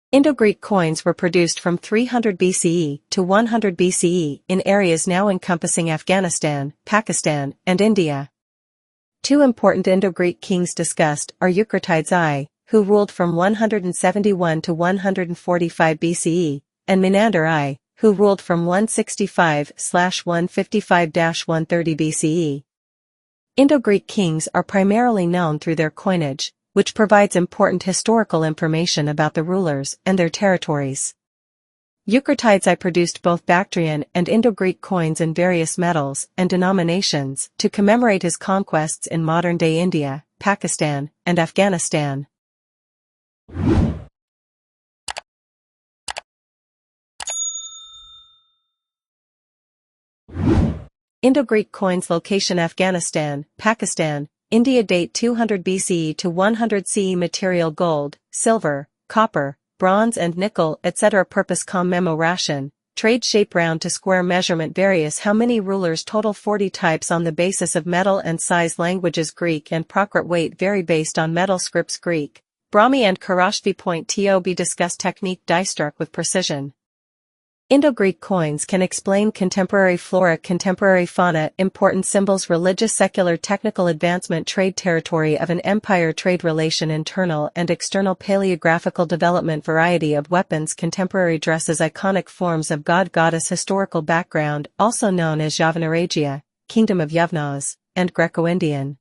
Indo-Greek coins were produced from 300 BCE to 100 BCE in areas now encompassing Afghanistan, Pakistan, and India. Two important Indo-Greek kings discussed are Eucratides I, who ruled from 171 to 145 BCE, and Menander I, who ruled from 165/155-130 BCE. Indo-Greek kings are primarily known through their coinage, which provides important historical information about the rulers and their territories. Eucratides I produced both Bactrian and Indo-Greek coins in various metals and denominations to commemorate his conquests in modern-day India, Pakistan, and Afghanistan. Indo-Greek coins location Afghanistan, Pakistan, India date 200 BCE to 100 CE material gold, silver, copper, bronze and nickel etc. Purpose commemoration, trade shape round to square measurement various how many rulers total 40 types on the basis of metal and size languages Greek and Prakrit weight vary based on metal scripts Greek, Brahmi and Kharashvi point to be discussed technique die struck with precision. Indo-Greek coins can explain contemporary flora, contemporary fauna, important symbols, religious, secular, technical advancement, trade territory of an empire, trade relation, internal and external, paleographical development, variety of weapons, contemporary dresses, iconic forms of god, goddess, historical background, also known as Yavanaregia, Kingdom of Yavnas, and Greco-Indian.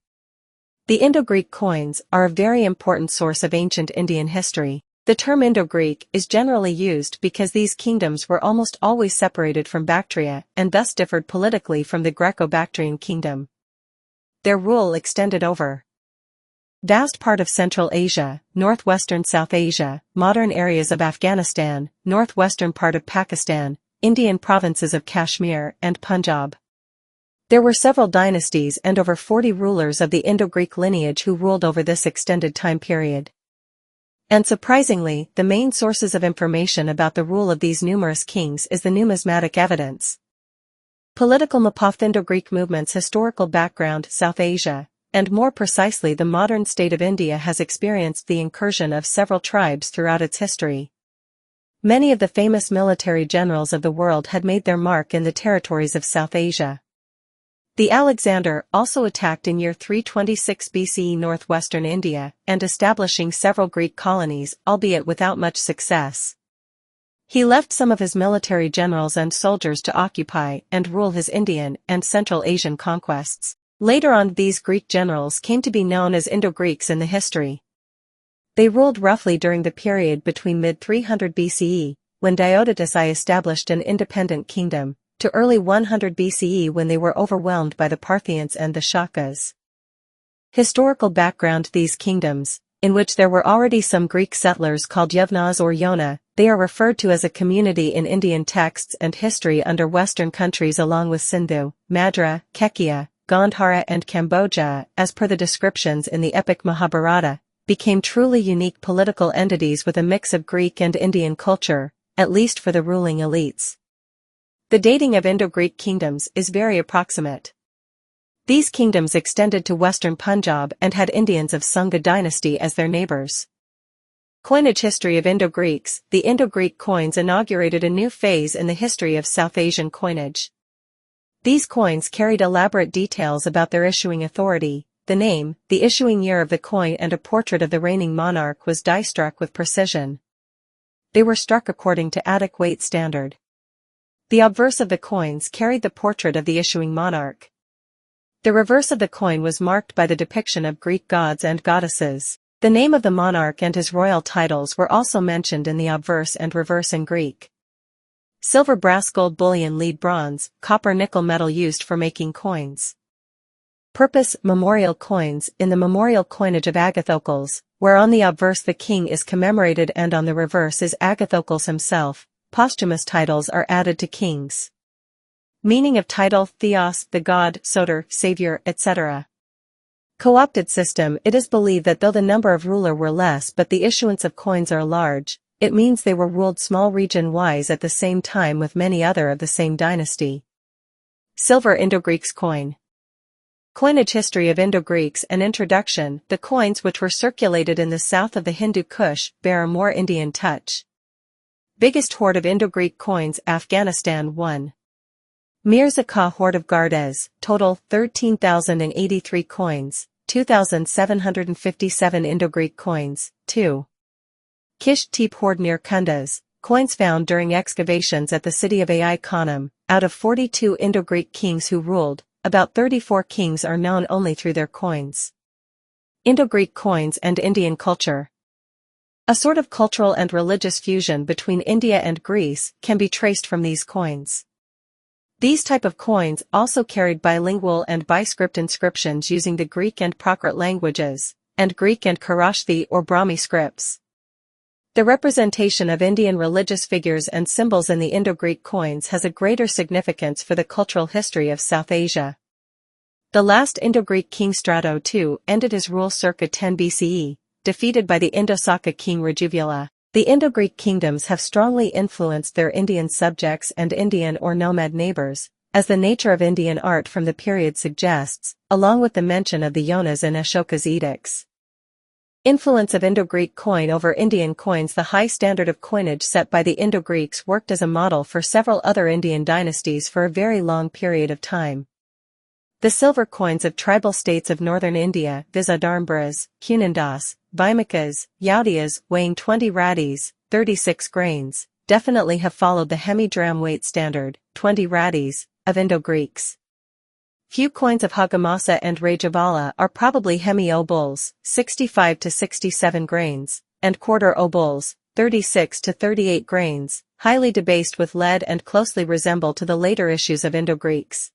The Indo-Greek coins are a very important source of ancient Indian history. The term Indo-Greek is generally used because these kingdoms were almost always separated from Bactria and thus differed politically from the Greco-Bactrian kingdom. Their rule extended over vast part of Central Asia, northwestern South Asia, modern areas of Afghanistan, northwestern part of Pakistan, Indian provinces of Kashmir and Punjab. There were several dynasties and over 40 rulers of the Indo-Greek lineage who ruled over this extended time period. And surprisingly, the main sources of information about the rule of these numerous kings is the numismatic evidence. Political map of Indo-Greek movements, historical background, South Asia, and more precisely the modern state of India has experienced the incursion of several tribes throughout its history. Many of the famous military generals of the world had made their mark in the territories of South Asia. The Alexander also attacked in year 326 BCE northwestern India and establishing several Greek colonies, albeit without much success. He left some of his military generals and soldiers to occupy and rule his Indian and Central Asian conquests. Later on, these Greek generals came to be known as Indo-Greeks in the history. They ruled roughly during the period between mid-300 BCE, when Diodotus I established an independent kingdom, to early 100 BCE when they were overwhelmed by the Parthians and the Shakas. Historical background: these kingdoms, in which there were already some Greek settlers called Yavnas or Yona, they are referred to as a community in Indian texts and history under Western countries along with Sindhu, Madra, Kekia, Gandhara and Cambodia, as per the descriptions in the epic Mahabharata, became truly unique political entities with a mix of Greek and Indian culture, at least for the ruling elites. The dating of Indo-Greek kingdoms is very approximate. These kingdoms extended to western Punjab and had Indians of Sungha dynasty as their neighbors. Coinage history of Indo-Greeks: the Indo-Greek coins inaugurated a new phase in the history of South Asian coinage. These coins carried elaborate details about their issuing authority, the name, the issuing year of the coin, and a portrait of the reigning monarch was die struck with precision. They were struck according to Attic weight standard. The obverse of the coins carried the portrait of the issuing monarch. The reverse of the coin was marked by the depiction of Greek gods and goddesses. The name of the monarch and his royal titles were also mentioned in the obverse and reverse in Greek. Silver, brass, gold bullion, lead, bronze, copper, nickel metal used for making coins. Purpose: memorial coins. In the memorial coinage of Agathocles, where on the obverse the king is commemorated and on the reverse is Agathocles himself, posthumous titles are added to kings. Meaning of title: theos, the god, soter, savior, etc. Co-opted system: it is believed that though the number of ruler were less but the issuance of coins are large, it means they were ruled small region-wise at the same time with many other of the same dynasty. Silver Indo-Greeks coin. Coinage history of Indo-Greeks. An introduction: the coins which were circulated in the south of the Hindu Kush bear a more Indian touch. Biggest hoard of Indo-Greek coins Afghanistan 1. Mirza Shah hoard of Gardez, total 13,083 coins, 2,757 Indo-Greek coins, 2. Kish Teep hoard near Kunduz, coins found during excavations at the city of Ai Khanum. Out of 42 Indo-Greek kings who ruled, about 34 kings are known only through their coins. Indo-Greek coins and Indian culture. A sort of cultural and religious fusion between India and Greece can be traced from these coins. These type of coins also carried bilingual and biscript inscriptions using the Greek and Prakrit languages, and Greek and Kharosthi or Brahmi scripts. The representation of Indian religious figures and symbols in the Indo-Greek coins has a greater significance for the cultural history of South Asia. The last Indo-Greek king Strato II ended his rule circa 10 BCE, defeated by the Indo-Saka king Rajuvula. The Indo-Greek kingdoms have strongly influenced their Indian subjects and Indian or nomad neighbors, as the nature of Indian art from the period suggests, along with the mention of the Yonas in Ashoka's edicts. Influence of Indo-Greek coin over Indian coins. The high standard of coinage set by the Indo-Greeks worked as a model for several other Indian dynasties for a very long period of time. The silver coins of tribal states of northern India, viz. Dharmbras, Kunandas, Vaimakas, Yaudiyas, weighing 20 radis, 36 grains, definitely have followed the hemi-dram weight standard, 20 radis, of Indo-Greeks. Few coins of Hagamasa and Rajabala are probably hemi-obols, 65 to 67 grains, and quarter-obols, 36 to 38 grains, highly debased with lead and closely resemble to the later issues of Indo-Greeks.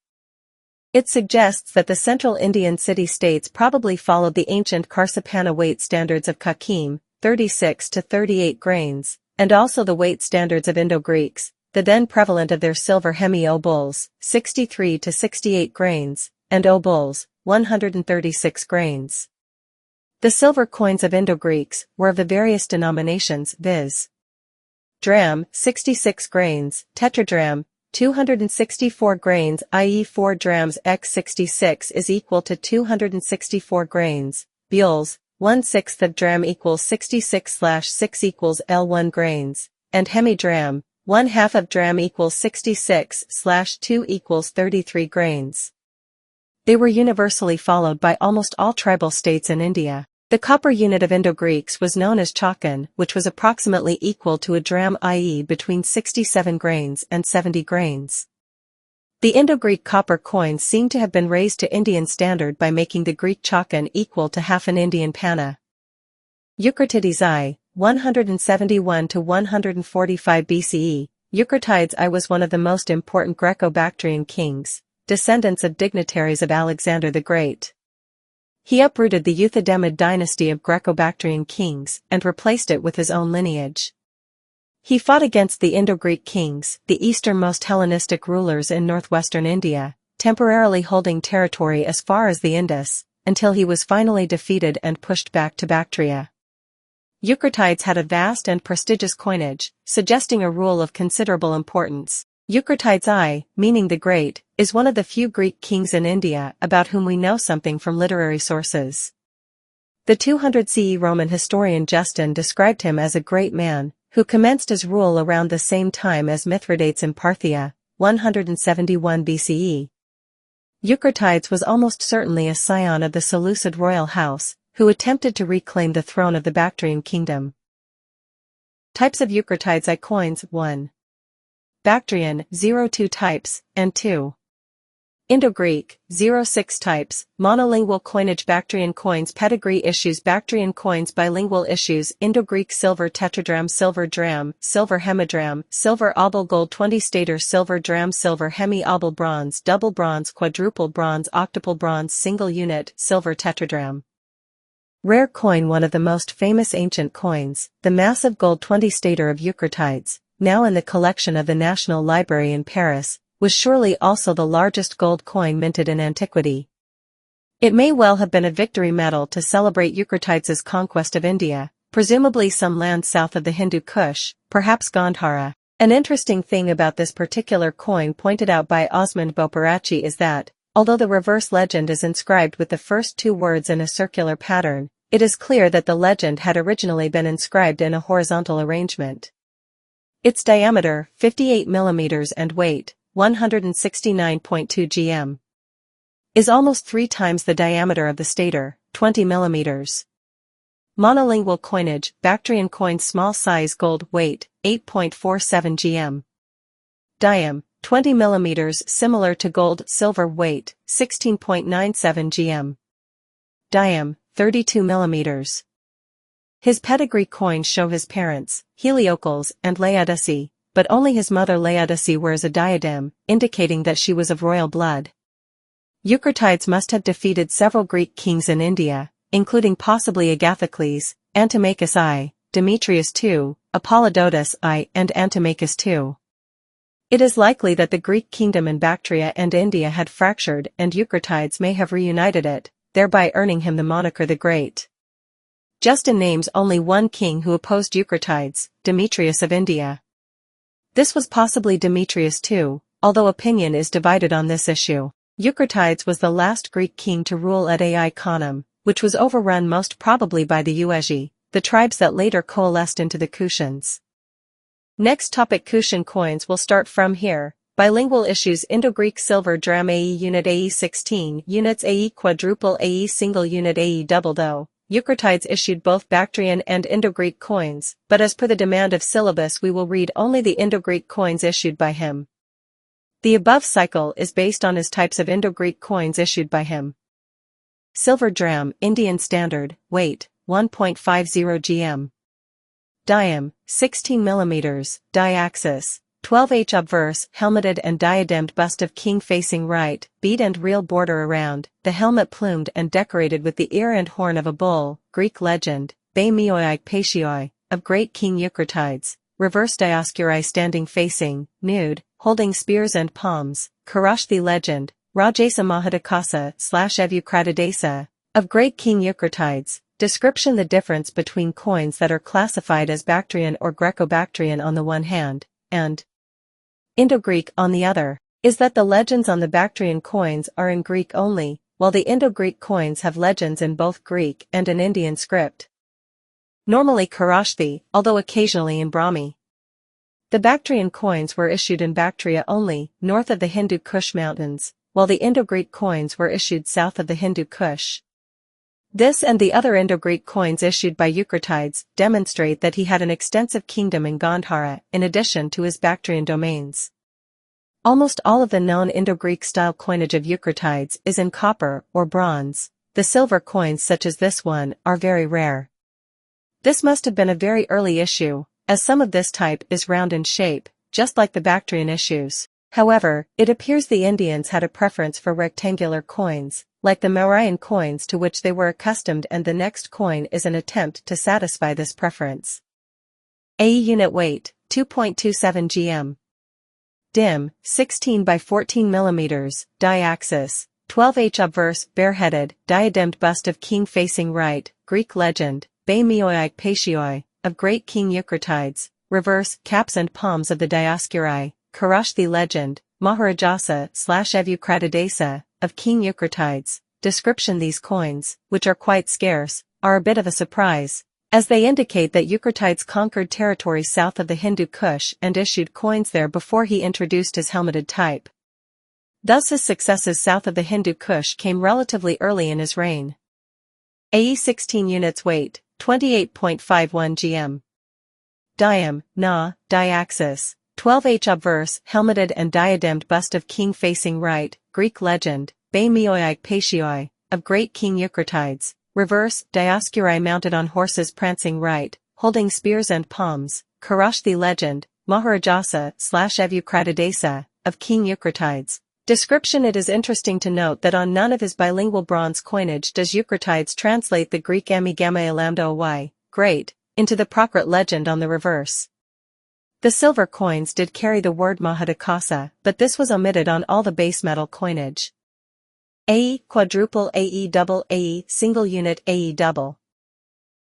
It suggests that the central Indian city-states probably followed the ancient Karsapana weight standards of Kakim, 36 to 38 grains, and also the weight standards of Indo-Greeks, the then prevalent of their silver hemi-obols, 63 to 68 grains, and obols, 136 grains. The silver coins of Indo-Greeks were of the various denominations, viz. Dram, 66 grains, tetradram, 264 grains, i.e. 4 drams x 66 is equal to 264 grains, bules, 1/6 of dram equals 66/6 equals L1 grains, and hemidram, 1/2 of dram equals 66/2 equals 33 grains. They were universally followed by almost all tribal states in India. The copper unit of Indo-Greeks was known as chakan, which was approximately equal to a dram, i.e. between 67 grains and 70 grains. The Indo-Greek copper coins seem to have been raised to Indian standard by making the Greek chakan equal to half an Indian panna. Eucratides I, 171 to 145 BCE, Eucratides I was one of the most important Greco-Bactrian kings, descendants of dignitaries of Alexander the Great. He uprooted the Euthydemoid dynasty of Greco-Bactrian kings and replaced it with his own lineage. He fought against the Indo-Greek kings, the easternmost Hellenistic rulers in northwestern India, temporarily holding territory as far as the Indus, until he was finally defeated and pushed back to Bactria. Eucratides had a vast and prestigious coinage, suggesting a rule of considerable importance. Eucratides I, meaning the Great, is one of the few Greek kings in India about whom we know something from literary sources. The 200 CE Roman historian Justin described him as a great man, who commenced his rule around the same time as Mithridates in Parthia, 171 BCE. Eucratides was almost certainly a scion of the Seleucid royal house, who attempted to reclaim the throne of the Bactrian kingdom. Types of Eucratides I coins 1. Bactrian, 02 types, and 2. Indo-Greek, 06 types, monolingual coinage. Bactrian coins. Pedigree issues. Bactrian coins. Bilingual issues. Indo-Greek silver tetradram, silver dram, silver hemidram, silver obol, gold 20 stater, silver dram, silver hemi-obol, bronze, double bronze, quadruple bronze, octuple bronze, single unit, silver tetradram. Rare coin. One of the most famous ancient coins, the massive gold 20 stater of Eucratides, now in the collection of the National Library in Paris, was surely also the largest gold coin minted in antiquity. It may well have been a victory medal to celebrate Eucratides' conquest of India, presumably some land south of the Hindu Kush, perhaps Gandhara. An interesting thing about this particular coin pointed out by Osmond Boparachi is that, although the reverse legend is inscribed with the first two words in a circular pattern, it is clear that the legend had originally been inscribed in a horizontal arrangement. Its diameter, 58 mm and weight, 169.2 gm. Is almost 3 times the diameter of the stater, 20 mm. Monolingual coinage, Bactrian coin small size gold weight, 8.47 gm. Diam, 20 mm similar to gold silver weight, 16.97 gm. Diam, 32 mm. His pedigree coins show his parents, Heliocles and Laodice, but only his mother Laodice wears a diadem, indicating that she was of royal blood. Eucratides must have defeated several Greek kings in India, including possibly Agathocles, Antimachus I, Demetrius II, Apollodotus I and Antimachus II. It is likely that the Greek kingdom in Bactria and India had fractured and Eucratides may have reunited it, thereby earning him the moniker the Great. Justin names only one king who opposed Eucratides, Demetrius of India. This was possibly Demetrius II, although opinion is divided on this issue. Eucratides was the last Greek king to rule at Ai Khanum, which was overrun most probably by the Uegi, the tribes that later coalesced into the Kushans. Next topic, Kushan coins. Will start from here. Bilingual issues. Indo-Greek silver dram AE unit AE 16 units AE quadruple AE single unit AE double. Though Eucratides issued both Bactrian and Indo-Greek coins, but as per the demand of syllabus we will read only the Indo-Greek coins issued by him. The above cycle is based on his types of Indo-Greek coins issued by him. Silver dram, Indian standard, weight, 1.50 gm. Diam, 16 mm, diaxis, 12H obverse, helmeted and diademed bust of king facing right, bead and real border around, the helmet plumed and decorated with the ear and horn of a bull, Greek legend, Bei Meoi Patioi, of great King Eucratides, reverse Dioscuri standing facing, nude, holding spears and palms, Karashthi legend, Rajasa Mahadakasa /Evukratidesa, of great King Eucratides. Description: the difference between coins that are classified as Bactrian or Greco-Bactrian on the one hand, and Indo-Greek on the other, is that the legends on the Bactrian coins are in Greek only, while the Indo-Greek coins have legends in both Greek and an Indian script. Normally Karashthi, although occasionally in Brahmi. The Bactrian coins were issued in Bactria only, north of the Hindu Kush mountains, while the Indo-Greek coins were issued south of the Hindu Kush. This and the other Indo-Greek coins issued by Eucratides demonstrate that he had an extensive kingdom in Gandhara in addition to his Bactrian domains. Almost all of the known Indo-Greek style coinage of Eucratides is in copper or bronze. The silver coins such as this one are very rare. This must have been a very early issue, as some of this type is round in shape, just like the Bactrian issues. However, it appears the Indians had a preference for rectangular coins, like the Mauryan coins to which they were accustomed, and the next coin is an attempt to satisfy this preference. AE unit weight, 2.27 gm. Dim, 16 by 14 mm, diaxis, 12H obverse, bareheaded, diademed bust of king facing right, Greek legend, Bei Meoi Patioi, of great King Eucratides, reverse, caps and palms of the Dioscuri, Karashthi legend, Maharajasa /Evukratidesa, of King Eucratides. Description: these coins, which are quite scarce, are a bit of a surprise, as they indicate that Eucratides conquered territory south of the Hindu Kush and issued coins there before he introduced his helmeted type. Thus his successes south of the Hindu Kush came relatively early in his reign. AE 16 units weight, 28.51 gm. Diam, Na, diaxis, 12H obverse, helmeted and diademed bust of king facing right, Greek legend, Bei Meoi Patioi, of great King Eucratides, reverse, Dioscuri mounted on horses prancing right, holding spears and palms, Karashthi legend, Maharajasa /Evukratidesa, of King Eucratides. Description: it is interesting to note that on none of his bilingual bronze coinage does Eucratides translate the Greek Ami Gamma Lambda Y, great, into the Prakrit legend on the reverse. The silver coins did carry the word Mahadakasa, but this was omitted on all the base metal coinage. AE quadruple AE double AE single unit AE double.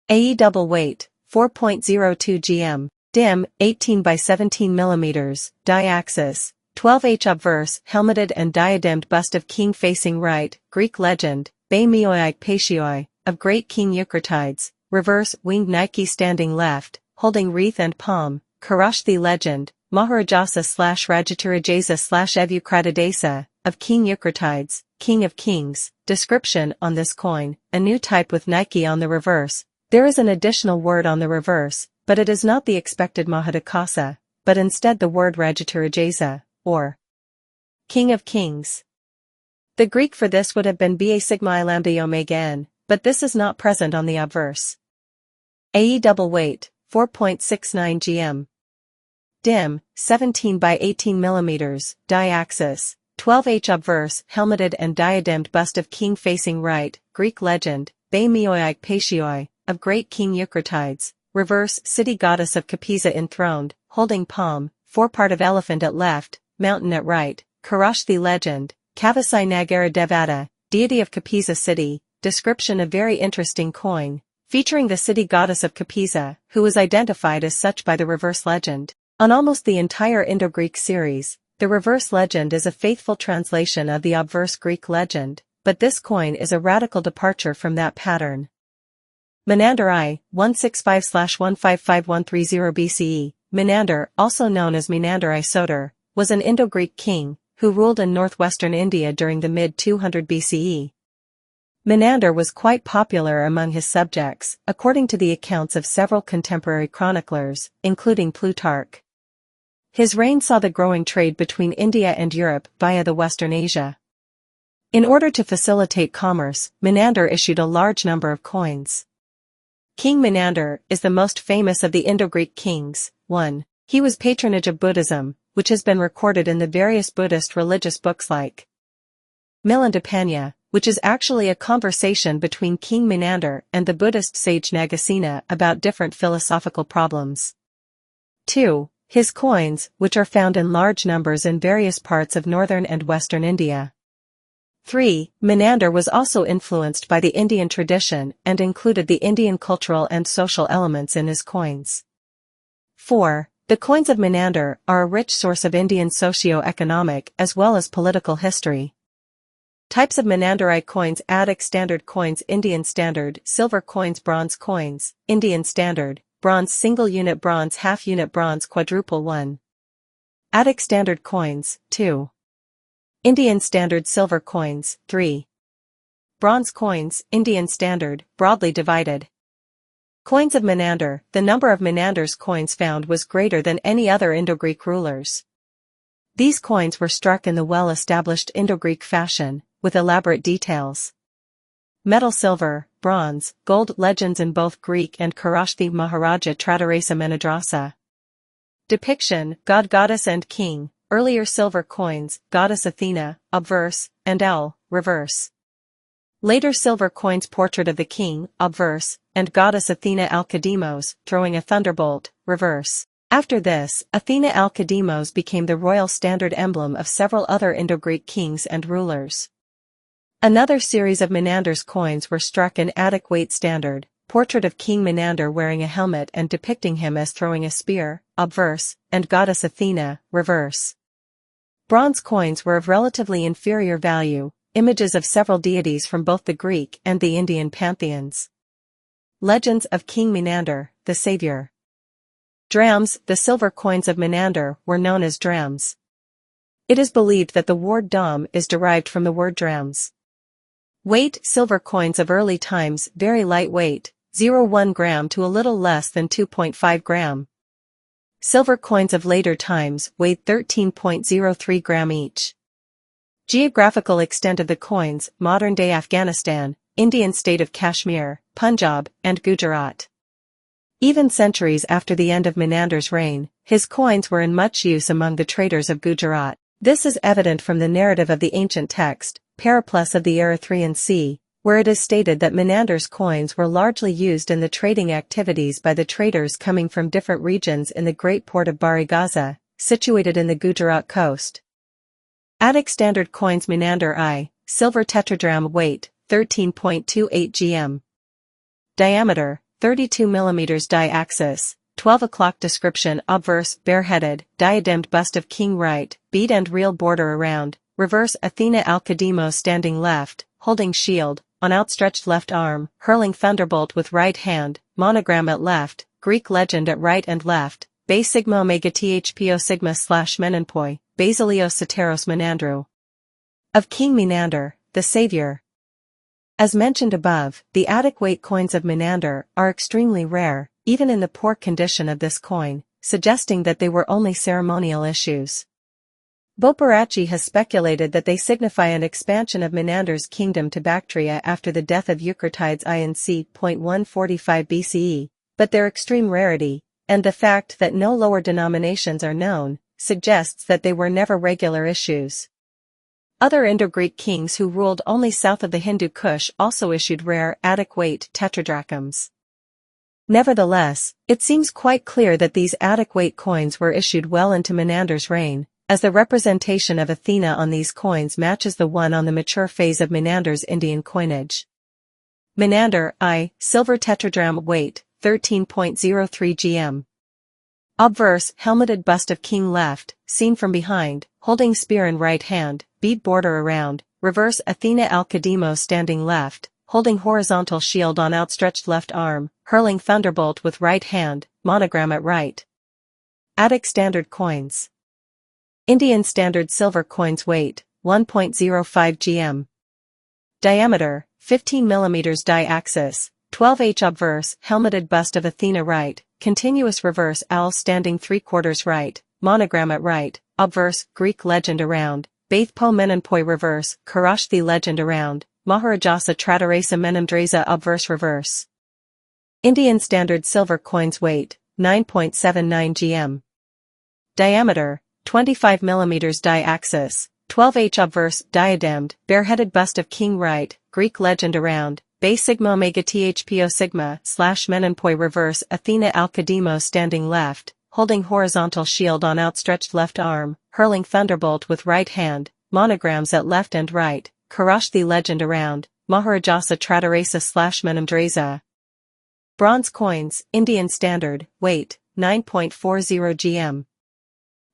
AE double weight, 4.02 gm, dim, 18 by 17 mm, diaxis, 12H obverse, helmeted and diademed bust of king facing right, Greek legend, Bei Meoi Patioi, of great King Eucratides, reverse, winged Nike standing left, holding wreath and palm, Kharashthi legend, Maharajasa/Rajatarajasa/Evukratidasa, of King Eucratides, King of Kings. Description on this coin, a new type with Nike on the reverse. There is an additional word on the reverse, but it is not the expected Mahadakasa, but instead the word Rajatarajasa, or King of Kings. The Greek for this would have been Ba sigma I lambda omega n, but this is not present on the obverse. AE double weight, 4.69 gm. Dim, 17 by 18 mm, die-axis, 12H obverse, helmeted and diademed bust of king facing right, Greek legend, Be Meoiak Patioi, of great King Eucratides, reverse, city goddess of Kapisa enthroned, holding palm, forepart of elephant at left, mountain at right, Kharashthi legend, Kavasai Nagara Devata, deity of Kapisa city. Description: a very interesting coin, featuring the city goddess of Kapisa, who was identified as such by the reverse legend. On almost the entire Indo-Greek series, the reverse legend is a faithful translation of the obverse Greek legend, but this coin is a radical departure from that pattern. Menander I, 165/155130 BCE, Menander, also known as Menander I Soter, was an Indo-Greek king, who ruled in northwestern India during the mid-200 BCE. Menander was quite popular among his subjects, according to the accounts of several contemporary chroniclers, including Plutarch. His reign saw the growing trade between India and Europe via the Western Asia. In order to facilitate commerce, Menander issued a large number of coins. King Menander is the most famous of the Indo-Greek kings. 1. He was patronage of Buddhism, which has been recorded in the various Buddhist religious books like Milandapanya, which is actually a conversation between King Menander and the Buddhist sage Nagasena about different philosophical problems. 2. His coins, which are found in large numbers in various parts of northern and western India. 3. Menander was also influenced by the Indian tradition and included the Indian cultural and social elements in his coins. 4. The coins of Menander are a rich source of Indian socio-economic as well as political history. Types of Menanderite coins: Attic standard coins, Indian standard, silver coins, bronze coins, Indian standard, bronze single unit, bronze half unit, bronze quadruple 1. Attic standard coins, 2. Indian standard silver coins, 3. Bronze coins, Indian standard, broadly divided. Coins of Menander: the number of Menander's coins found was greater than any other Indo-Greek rulers. These coins were struck in the well-established Indo-Greek fashion, with elaborate details. Metal: silver, bronze, gold. Legends in both Greek and Kharashthi: Maharaja Tradarasa Menadrasa. Depiction: God, goddess and king. Earlier silver coins: goddess Athena, obverse, and L, reverse. Later silver coins: portrait of the king, obverse, and goddess Athena Alkadimos, throwing a thunderbolt, reverse. After this, Athena Alkadimos became the royal standard emblem of several other Indo-Greek kings and rulers. Another series of Menander's coins were struck in Attic weight standard, portrait of King Menander wearing a helmet and depicting him as throwing a spear, obverse, and goddess Athena, reverse. Bronze coins were of relatively inferior value, images of several deities from both the Greek and the Indian pantheons. Legends of King Menander, the Savior. Drams: the silver coins of Menander were known as drams. It is believed that the word dam is derived from the word drams. Weight: silver coins of early times, very light weight, 0.1 gram to a little less than 2.5 gram. Silver coins of later times weighed 13.03 gram each. Geographical extent of the coins: modern-day Afghanistan, Indian state of Kashmir, Punjab, and Gujarat. Even centuries after the end of Menander's reign, his coins were in much use among the traders of Gujarat. This is evident from the narrative of the ancient text, Periplus of the Erythraean Sea, where it is stated that Menander's coins were largely used in the trading activities by the traders coming from different regions in the great port of Barigaza, situated in the Gujarat coast. Attic standard coins: Menander I, silver tetradrachm, weight, 13.28 gm. Diameter, 32 mm. Die-axis, 12 o'clock. Description: obverse, bareheaded, diademed bust of king right, bead and real border around, reverse. Athena Alkadimos standing left, holding shield, on outstretched left arm, hurling thunderbolt with right hand, monogram at left, Greek legend at right and left, Be sigma omega thpo sigma slash menenpoi, Basilios Soteros Menandrou. Of King Menander, the Savior. As mentioned above, the Attic weight coins of Menander are extremely rare, even in the poor condition of this coin, suggesting that they were only ceremonial issues. Boparacci has speculated that they signify an expansion of Menander's kingdom to Bactria after the death of Eucratides in c.145 BCE, but their extreme rarity, and the fact that no lower denominations are known, suggests that they were never regular issues. Other Indo-Greek kings who ruled only south of the Hindu Kush also issued rare Attic weight tetradrachms. Nevertheless, it seems quite clear that these Attic weight coins were issued well into Menander's reign, as the representation of Athena on these coins matches the one on the mature phase of Menander's Indian coinage. Menander I, silver tetradrachm weight, 13.03 gm. Obverse, helmeted bust of king left, seen from behind, holding spear in right hand, bead border around, reverse Athena Alcademos standing left, holding horizontal shield on outstretched left arm, hurling thunderbolt with right hand, monogram at right. Attic standard coins. Indian standard silver coins weight, 1.05 gm. Diameter, 15 mm die-axis, 12 obverse, helmeted bust of Athena right, continuous reverse owl standing 3/4 right, monogram at right, obverse, Greek legend around, Baith po menenpoi reverse, Karashthi legend around, Maharajasa Tradarasa Menamdrasa obverse reverse. Indian standard silver coins weight, 9.79 gm. Diameter, 25 mm die-axis, 12 obverse, diademed, bareheaded bust of king right, Greek legend around, Be sigma omega thpo sigma slash menenpoi reverse Athena Alcademos standing left, holding horizontal shield on outstretched left arm, hurling thunderbolt with right hand, monograms at left and right, Karashthi legend around, Maharajasa Tradarasa slash menamdrasa. Bronze coins, Indian standard, weight, 9.40 gm.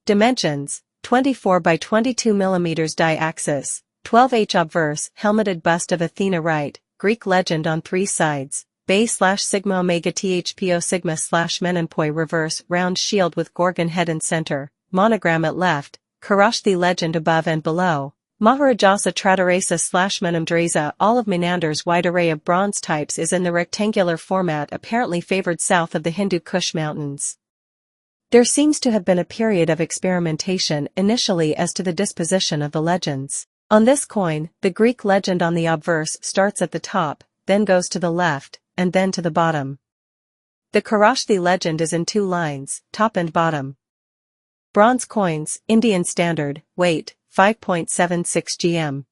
Dimensions, 24 by 22 mm die-axis, 12 obverse, helmeted bust of Athena right, Greek legend on 3 sides, Be slash sigma omega thpo sigma slash menenpoi reverse round shield with Gorgon head and center, monogram at left, Karashthi legend above and below, Maharajasa Tradarasa slash menamdrasa. All of Menander's wide array of bronze types is in the rectangular format apparently favored south of the Hindu Kush mountains. There seems to have been a period of experimentation initially as to the disposition of the legends. On this coin, the Greek legend on the obverse starts at the top, then goes to the left, and then to the bottom. The Karashthi legend is in 2 lines, top and bottom. Bronze coins, Indian standard, weight, 5.76 gm.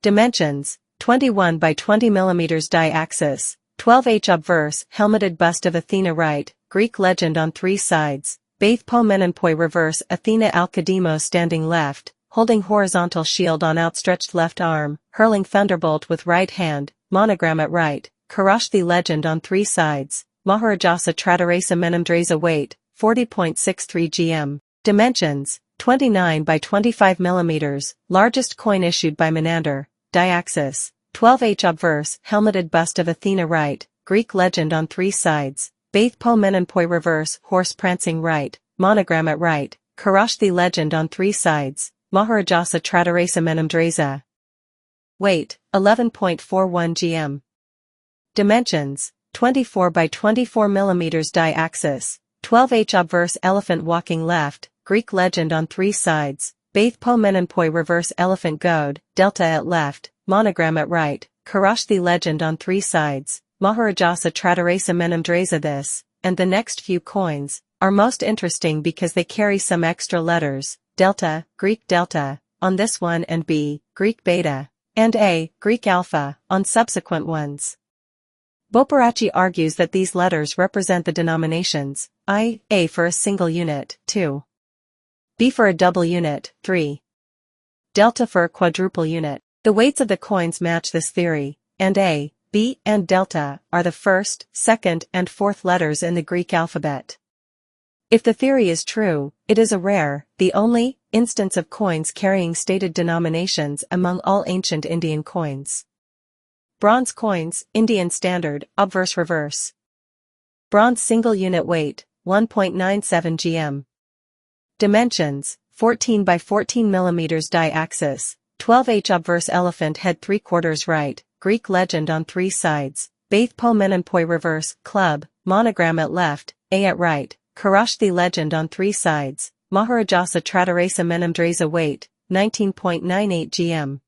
Dimensions, 21 by 20 mm die-axis, 12 obverse, helmeted bust of Athena right, Greek legend on 3 sides, Baith po menenpoi reverse Athena Alcademos standing left, holding horizontal shield on outstretched left arm, hurling thunderbolt with right hand, monogram at right, Karashthi legend on 3 sides, Maharajasa Tradarasa menamdrasa weight, 40.63 gm. Dimensions, 29 by 25 mm, largest coin issued by Menander, diaxis, 12 obverse, helmeted bust of Athena right, Greek legend on 3 sides, Baith po menenpoi reverse, horse prancing right, monogram at right, Karashthi legend on 3 sides, Maharajasa Tradarasa menamdrasa. Weight, 11.41 gm. Dimensions, 24 by 24 mm die-axis, 12 obverse elephant walking left, Greek legend on 3 sides, Baith po menenpoi reverse elephant goad, delta at left, monogram at right, Karashthi legend on 3 sides, Maharajasa Tradarasa menamdrasa. This, and the next few coins, are most interesting because they carry some extra letters, delta, Greek delta, on this one and B, Greek beta, and A, Greek alpha, on subsequent ones. Boparacci argues that these letters represent the denominations, A for a single unit, 2. B for a double unit, 3. Delta for a quadruple unit. The weights of the coins match this theory, and A, B, and delta are the first, second, and fourth letters in the Greek alphabet. If the theory is true, it is a rare, the only, instance of coins carrying stated denominations among all ancient Indian coins. Bronze coins, Indian standard, obverse reverse. Bronze single unit weight, 1.97 gm. Dimensions, 14 by 14 mm die axis, 12 h obverse elephant head 3/4 right, Greek legend on 3 sides, Baith po menenpoi reverse, club, monogram at left, A at right, Karashthi legend on 3 sides, Maharajasa Tratarasa Menamdrasa weight, 19.98 gm.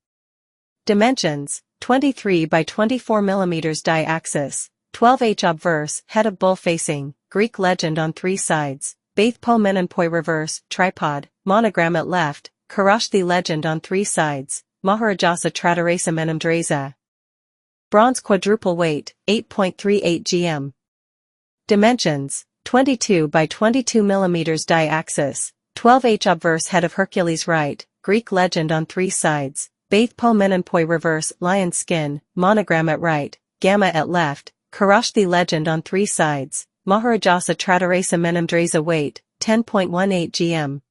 Dimensions, 23 by 24 mm die axis, 12 h obverse, head of bull facing, Greek legend on 3 sides, Baith po menenpoi reverse, tripod, monogram at left, Karashthi legend on 3 sides, Maharajasa Tratarasa Menamdrasa. Bronze quadruple weight, 8.38 gm. Dimensions, 22 by 22 mm die axis, 12 h obverse head of Hercules right, Greek legend on 3 sides, Baith po menenpoi reverse, lion skin, monogram at right, gamma at left, Karashthi legend on 3 sides, Maharajasa Tratarasa Menamdrasa weight, 10.18 gm.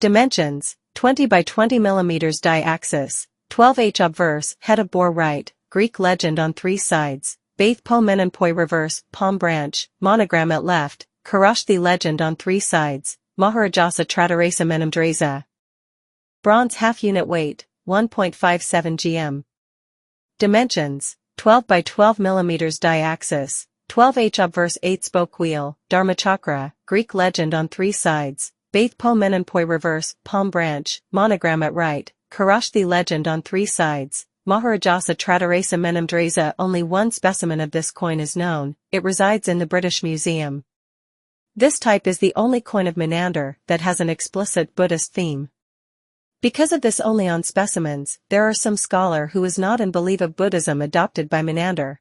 Dimensions, 20 by 20 mm die axis, 12 h obverse, head of boar right, Greek legend on 3 sides, Baith po menenpoi reverse, palm branch, monogram at left, Karashthi legend on 3 sides, Maharajasa Tratarasa Menamdrasa. Bronze half unit weight, 1.57 gm. Dimensions, 12 by 12 mm die axis, 12 h obverse 8-spoke wheel, Dharmachakra, Greek legend on 3 sides, Baith po menenpoi reverse, palm branch, monogram at right, Karashthi legend on 3 sides, Maharajasa Tratarasa Menamdrasa. Only one specimen of this coin is known, it resides in the British Museum. This type is the only coin of Menander that has an explicit Buddhist theme. Because of this only on specimens, there are some scholar who is not in belief of Buddhism adopted by Menander.